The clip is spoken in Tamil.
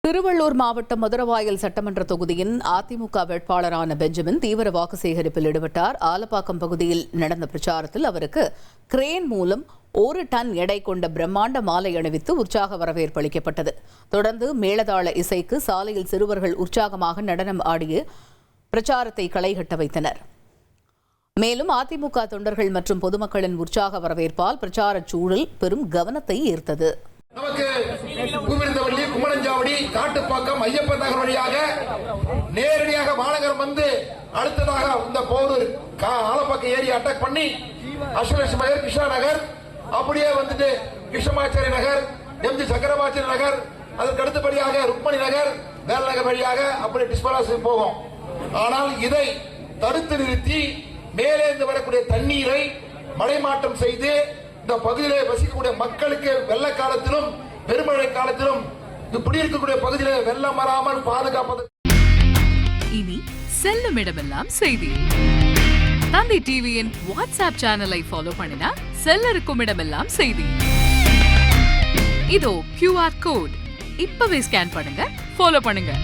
திருவள்ளூர் மாவட்டம் மதுரவாயல் சட்டமன்ற தொகுதியின் அதிமுக வேட்பாளரான பெஞ்சமின் தீவிர வாக்கு சேகரிப்பில் ஈடுபட்டார். ஆலப்பாக்கம் பகுதியில் நடந்த பிரச்சாரத்தில் அவருக்கு கிரேன் மூலம் 1 டன் எடை கொண்ட பிரம்மாண்ட மாலை அணிவித்து உற்சாக வரவேற்பு அளிக்கப்பட்டது. தொடர்ந்து மேளதாள இசைக்கு சாலையில் சிறுவர்கள் உற்சாகமாக நடனம் ஆடிய பிரச்சாரத்தை களைகட்ட வைத்தனர். மேலும் அதிமுக தொண்டர்கள் மற்றும் பொதுமக்களின் உற்சாக வரவேற்பால் பிரச்சாரச் சூழல் பெரும் கவனத்தை ஈர்த்தது. நமக்கு குமிழ்ந்தவள்ளி, குமரஞ்சாவடி, காட்டுப்பாக்கம், ஐயப்பன் நகர் வழியாக நேரடியாக மாநகரம் வந்து அடுத்ததாக இந்த போரூர் ஆலப்பாக்கம் ஏரியா அட்டாக் பண்ணி அஸ்வலட்சுமி நகர், கிருஷ்ணா நகர், அப்படியே வந்துட்டு கிருஷ்ணமாச்சாரி நகர், எம்ஜி சக்கரபாச்சாரி நகர், அதற்கு அடுத்தபடியாக ருக்மணி நகர், வேல் நகர் வழியாக அப்படி டிஸ்பராஸ் போகும். ஆனால் இதை தடுத்து நிறுத்தி மேலே இருந்து வரக்கூடிய தண்ணீரை மடைமாற்றம் செய்து இந்த பகுதியிலே வசிக்கக்கூடிய மக்களுக்கு வெள்ள காலத்திலும் பெருமழை காலத்திலும் குடியிருக்கக்கூடிய பகுதியில் வெள்ளம் வராமல் பாதுகாப்பது. இனி செல்லும் இடமெல்லாம் செய்தி. தந்தி டிவியின் வாட்ஸ்அப் சேனலை ஃபாலோ பண்ணினா செல்ல இருக்கும் இடமெல்லாம் செய்தி. இதோ QR கோட் இப்பவே ஸ்கேன் பண்ணுங்க, ஃபாலோ பண்ணுங்க.